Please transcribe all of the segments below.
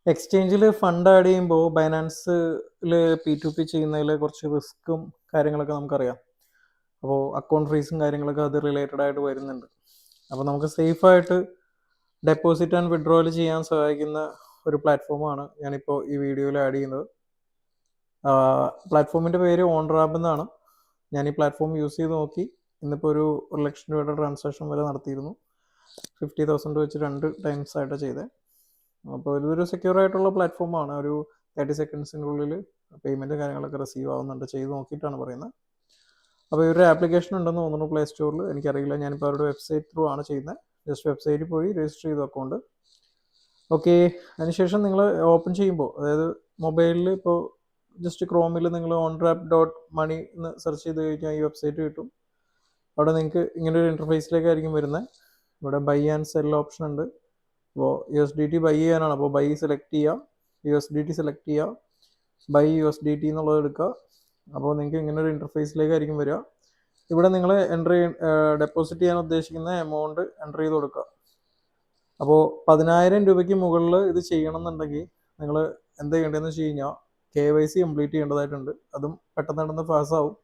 എക്സ്ചേഞ്ചിൽ fund add ചെയ്യുമ്പോൾ ബൈനാൻസിൽ P2P ചെയ്യുന്നതിൽ കുറച്ച് റിസ്ക്കും കാര്യങ്ങളൊക്കെ നമുക്കറിയാം. അപ്പോൾ അക്കൗണ്ട് ഫ്രീസും കാര്യങ്ങളൊക്കെ അത് റിലേറ്റഡ് ആയിട്ട് വരുന്നുണ്ട്. അപ്പോൾ നമുക്ക് സേഫായിട്ട് ഡെപ്പോസിറ്റ് ആൻഡ് വിഡ്രോവൽ ചെയ്യാൻ സഹായിക്കുന്ന ഒരു പ്ലാറ്റ്ഫോമാണ് ഞാനിപ്പോൾ ഈ വീഡിയോയിൽ ആഡ് ചെയ്യുന്നത്. പ്ലാറ്റ്ഫോമിൻ്റെ പേര് ഓൺറാബ് എന്നാണ്. ഞാൻ ഈ പ്ലാറ്റ്ഫോം യൂസ് ചെയ്ത് നോക്കി. ഇന്നിപ്പോൾ ഒരു 1,00,000 രൂപയുടെ ട്രാൻസാക്ഷൻ വരെ നടത്തിയിരുന്നു. 50,000 വെച്ച് 2 ടൈംസ് ആയിട്ടാണ് ചെയ്തത്. അപ്പോൾ ഇതൊരു സെക്യൂർ ആയിട്ടുള്ള പ്ലാറ്റ്ഫോമാണ്. ഒരു 30 സെക്കൻഡ്സിൻ്റെ ഉള്ളിൽ പേയ്മെൻറ്റ് കാര്യങ്ങളൊക്കെ റിസീവ് ആവുന്നുണ്ട്. ചെയ്ത് നോക്കിയിട്ടാണ് പറയുന്നത്. അപ്പോൾ ഇവരുടെ ആപ്ലിക്കേഷൻ ഉണ്ടെന്ന് തോന്നുന്നു പ്ലേ സ്റ്റോറിൽ. എനിക്കറിയില്ല, ഞാനിപ്പോൾ അവരുടെ വെബ്സൈറ്റ് ത്രൂ ആണ് ചെയ്യുന്നത്. ജസ്റ്റ് വെബ്സൈറ്റിൽ പോയി രജിസ്റ്റർ ചെയ്തു അക്കൗണ്ട്. ഓക്കെ, അതിനുശേഷം നിങ്ങൾ ഓപ്പൺ ചെയ്യുമ്പോൾ, അതായത് മൊബൈലിൽ ഇപ്പോൾ ജസ്റ്റ് ക്രോമിൽ നിങ്ങൾ onrap.money എന്ന് സെർച്ച് ചെയ്ത് കഴിഞ്ഞാൽ ഈ വെബ്സൈറ്റ് കിട്ടും. അവിടെ നിങ്ങൾക്ക് ഇങ്ങനൊരു ഇൻ്റർഫേസിലേക്കായിരിക്കും വരുന്നത്. ഇവിടെ ബൈ ആൻഡ് സെൽ ഓപ്ഷൻ ഉണ്ട്. അപ്പോൾ USDT ബൈ ചെയ്യാനാണ്. അപ്പോൾ ബൈ സെലക്ട് ചെയ്യുക, USDT സെലക്ട് ചെയ്യുക, ബൈ USDT എന്നുള്ളത് എടുക്കുക. അപ്പോൾ നിങ്ങൾക്ക് ഇങ്ങനൊരു ഇൻ്റർഫേസിലേക്കായിരിക്കും വരിക. ഇവിടെ നിങ്ങൾ ഡെപ്പോസിറ്റ് ചെയ്യാൻ ഉദ്ദേശിക്കുന്ന എമൗണ്ട് എൻ്റർ ചെയ്ത് കൊടുക്കുക. അപ്പോൾ 10,000 രൂപയ്ക്ക് മുകളിൽ ഇത് ചെയ്യണമെന്നുണ്ടെങ്കിൽ നിങ്ങൾ എന്താ ചെയ്യേണ്ടതെന്ന് വെച്ച് കഴിഞ്ഞാൽ KYC കംപ്ലീറ്റ് ചെയ്യേണ്ടതായിട്ടുണ്ട്. അതും പെട്ടെന്ന് പാസ്സാവും.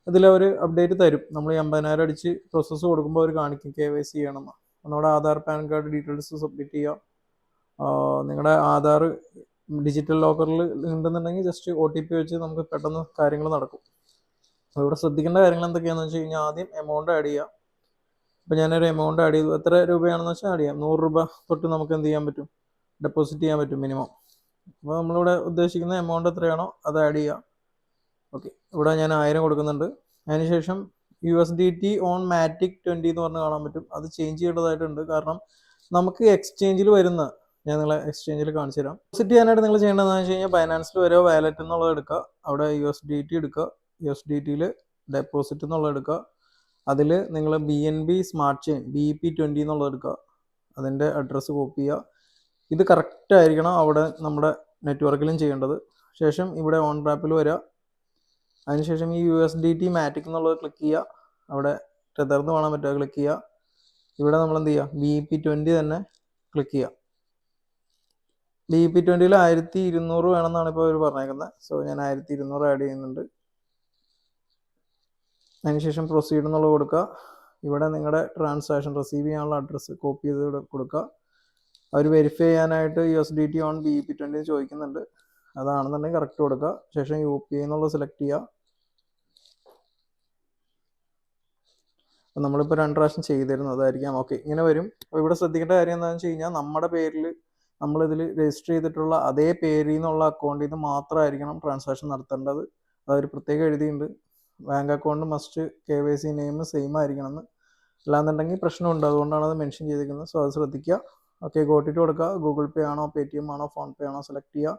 ഇതിലവർ അപ്ഡേറ്റ് തരും. നമ്മൾ ഈ 50,000 അടിച്ച് പ്രോസസ്സ് കൊടുക്കുമ്പോൾ അവർ കാണിക്കും KYC ചെയ്യണമെന്ന്. നമ്മുടെ Aadhaar pan card details submit ചെയ്യുക. നിങ്ങളുടെ ആധാർ ഡിജിറ്റൽ ലോക്കറിൽ ഉണ്ടെന്നുണ്ടെങ്കിൽ ജസ്റ്റ് OTP വെച്ച് നമുക്ക് പെട്ടെന്ന് കാര്യങ്ങൾ നടക്കും. അപ്പോൾ ഇവിടെ ശ്രദ്ധിക്കേണ്ട കാര്യങ്ങൾ എന്തൊക്കെയാണെന്ന് വെച്ച് കഴിഞ്ഞാൽ ആദ്യം എമൗണ്ട് ആഡ് ചെയ്യുക. അപ്പോൾ ഞാനൊരു എമൗണ്ട് ആഡ് ചെയ്തു. എത്ര രൂപയാണെന്ന് വെച്ചാൽ ആഡ് ചെയ്യാം. 100 രൂപ തൊട്ട് നമുക്ക് എന്ത് ചെയ്യാൻ പറ്റും, ഡെപ്പോസിറ്റ് ചെയ്യാൻ പറ്റും മിനിമം. അപ്പോൾ നമ്മളിവിടെ ഉദ്ദേശിക്കുന്ന എമൗണ്ട് എത്രയാണോ അത് ആഡ് ചെയ്യുക. ഓക്കെ, ഇവിടെ ഞാൻ 1000 കൊടുക്കുന്നുണ്ട്. അതിനുശേഷം USDT ഓൺ മാറ്റിക് 20 എന്ന് പറഞ്ഞ് കാണാൻ പറ്റും. അത് ചേഞ്ച് ചെയ്യേണ്ടതായിട്ടുണ്ട്. കാരണം നമുക്ക് എക്സ്ചേഞ്ചിൽ വരുന്ന, ഞാൻ നിങ്ങളെ എക്സ്ചേഞ്ചിൽ കാണിച്ചു തരാം. ഡെപ്പോസിറ്റ് ചെയ്യാനായിട്ട് നിങ്ങൾ ചെയ്യേണ്ടതെന്ന് വെച്ച് കഴിഞ്ഞാൽ ബൈനാൻസിൽ വരിക, വാലറ്റ് എന്നുള്ളത് എടുക്കുക. അവിടെ USDT എടുക്കുക. USDTയിൽ ഡെപ്പോസിറ്റ് എന്നുള്ളത് എടുക്കുക. അതിൽ നിങ്ങൾ BNB സ്മാർട്ട് ചെയിൻ BEP20 എന്നുള്ളത് എടുക്കുക. അതിൻ്റെ അഡ്രസ്സ് കോപ്പി ചെയ്യുക. ഇത് കറക്റ്റ് ആയിരിക്കണം അവിടെ നമ്മുടെ നെറ്റ്വർക്കിലും ചെയ്യേണ്ടത്. ശേഷം ഇവിടെ ഓൺറാപ്പിൽ വരിക. അതിനുശേഷം ഈ USDT മാറ്റിക് എന്നുള്ളത് ക്ലിക്ക് ചെയ്യുക. അവിടെ ടെതർന്ന് കാണാൻ പറ്റുക, ക്ലിക്ക് ചെയ്യുക. ഇവിടെ നമ്മൾ എന്ത് ചെയ്യുക, BEP20 തന്നെ ക്ലിക്ക് ചെയ്യുക. BEP20ൽ 1200 വേണമെന്നാണ് ഇപ്പോൾ അവർ പറഞ്ഞേക്കുന്നത്. സോ ഞാൻ 1200 ആഡ് ചെയ്യുന്നുണ്ട്. അതിനുശേഷം പ്രൊസീഡ് എന്നുള്ളത് കൊടുക്കുക. ഇവിടെ നിങ്ങളുടെ ട്രാൻസാക്ഷൻ റിസീവ് ചെയ്യാനുള്ള അഡ്രസ്സ് കോപ്പി ചെയ്ത് കൊടുക്കുക. അവർ വെരിഫൈ ചെയ്യാനായിട്ട് USDT ഓൺ BEP20 ചോദിക്കുന്നുണ്ട്. അതാണെന്നുണ്ടെങ്കിൽ കറക്റ്റ് കൊടുക്കുക. ശേഷം UPI എന്നുള്ളത് സെലക്ട് ചെയ്യുക. അപ്പം നമ്മളിപ്പോൾ 2 പ്രാവശ്യം ചെയ്തിരുന്നു, അതായിരിക്കാം. ഓക്കെ, ഇങ്ങനെ വരും. അപ്പോൾ ഇവിടെ ശ്രദ്ധിക്കേണ്ട കാര്യം എന്താണെന്ന് വെച്ച് കഴിഞ്ഞാൽ നമ്മുടെ പേരിൽ നമ്മളിതിൽ രജിസ്റ്റർ ചെയ്തിട്ടുള്ള അതേ പേരിൽ നിന്നുള്ള അക്കൗണ്ടിൽ നിന്ന് മാത്രമായിരിക്കണം ട്രാൻസാക്ഷൻ നടത്തേണ്ടത്. അതൊരു പ്രത്യേകം എഴുതിയിട്ടുണ്ട്. Bank account must KYC name same ആയിരിക്കണമെന്ന്. അല്ലാന്നുണ്ടെങ്കിൽ പ്രശ്നമുണ്ട്. അതുകൊണ്ടാണ് അത് മെൻഷൻ ചെയ്തിരിക്കുന്നത്. സോ അത് ശ്രദ്ധിക്കുക. ഓക്കെ, ഗോട്ടിട്ട് കൊടുക്കുക. ഗൂഗിൾ പേ ആണോ Paytm ആണോ ഫോൺ പേ ആണോ സെലക്ട് ചെയ്യുക.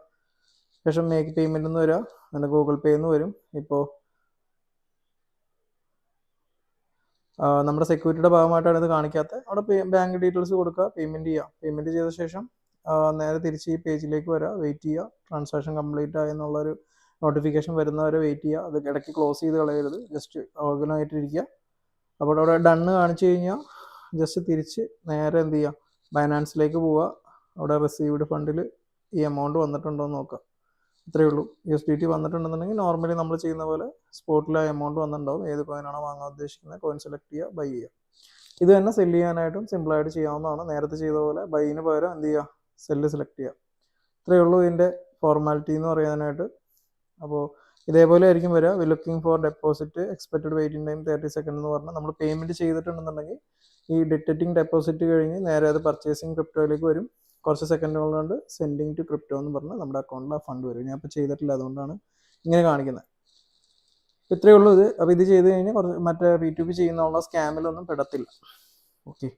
ശേഷം മേക്ക് പേയ്മെൻ്റ് എന്ന് വരിക. അതിൻ്റെ ഗൂഗിൾ പേ എന്ന് വരും. ഇപ്പോൾ നമ്മുടെ സെക്യൂരിറ്റിയുടെ ഭാഗമായിട്ടാണ് ഇത് കാണിക്കാത്തത്. അവിടെ ബാങ്ക് ഡീറ്റെയിൽസ് കൊടുക്കുക, പേയ്മെൻറ്റ് ചെയ്യുക. പേയ്മെൻറ്റ് ചെയ്ത ശേഷം നേരെ തിരിച്ച് ഈ പേജിലേക്ക് വരിക, വെയിറ്റ് ചെയ്യുക. ട്രാൻസാക്ഷൻ കംപ്ലീറ്റ് ആയി എന്നുള്ളൊരു നോട്ടിഫിക്കേഷൻ വരുന്നവരെ വെയിറ്റ് ചെയ്യുക. അത് ഇടയ്ക്ക് ക്ലോസ് ചെയ്ത് കളയരുത്. ജസ്റ്റ് ഓർഗനായിട്ടിരിക്കുക. അപ്പോൾ അവിടെ ഡണ്ണ് കാണിച്ചു കഴിഞ്ഞാൽ ജസ്റ്റ് തിരിച്ച് നേരെ എന്ത് ചെയ്യുക, ബൈനാൻസിലേക്ക് പോവുക. അവിടെ റിസീവ്ഡ് ഫണ്ടിൽ ഈ എമൗണ്ട് വന്നിട്ടുണ്ടോ എന്ന് നോക്കുക. ഇത്രയേ ഉള്ളൂ. USDT വന്നിട്ടുണ്ടെന്നുണ്ടെങ്കിൽ നോർമലി നമ്മൾ ചെയ്യുന്ന പോലെ സ്പോട്ടിൽ ആ എമൗണ്ട് വന്നിട്ടുണ്ടാവും. ഏത് കോയിനാണോ വാങ്ങാൻ ഉദ്ദേശിക്കുന്നത് കോയിൻ സെലക്ട് ചെയ്യുക, ബൈ ചെയ്യുക. ഇത് തന്നെ സെല് ചെയ്യാനായിട്ടും സിമ്പിളായിട്ട് ചെയ്യാവുന്നതാണ്. നേരത്തെ ചെയ്ത പോലെ ബൈന് പകരം എന്ത് ചെയ്യുക, സെല്ല് സെലക്ട് ചെയ്യുക. ഇത്രയേ ഉള്ളൂ ഇതിൻ്റെ ഫോർമാലിറ്റി എന്ന് പറയാനായിട്ട്. അപ്പോൾ ഇതേപോലെ ആയിരിക്കും വരിക. V looking for deposit, expected waiting time 30 second എന്ന് പറഞ്ഞാൽ നമ്മൾ പേയ്മെൻറ്റ് ചെയ്തിട്ടുണ്ടെന്നുണ്ടെങ്കിൽ ഈ ഡിറ്റക്റ്റിംഗ് ഡെപ്പോസിറ്റ് കഴിഞ്ഞ് നേരെ അത് പർച്ചേസിങ് ക്രിപ്റ്റോയിലേക്ക് വരും. കുറച്ച് സെക്കൻഡുകൾ കൊണ്ട് സെൻഡിങ് ടു ക്രിപ്റ്റോ എന്ന് പറഞ്ഞാൽ നമ്മുടെ അക്കൗണ്ടിൽ ആ ഫണ്ട് വരും. ഞാൻ ഇപ്പോൾ ചെയ്തിട്ടില്ല, അതുകൊണ്ടാണ് ഇങ്ങനെ കാണിക്കുന്നത്. ഇത്രയേ ഉള്ളൂ ഇത്. അപ്പോൾ ഇത് ചെയ്ത് കഴിഞ്ഞാൽ കുറച്ച് മറ്റേ P2P ചെയ്യുന്നുള്ള സ്കാമിലൊന്നും പെടത്തില്ല. ഓക്കെ.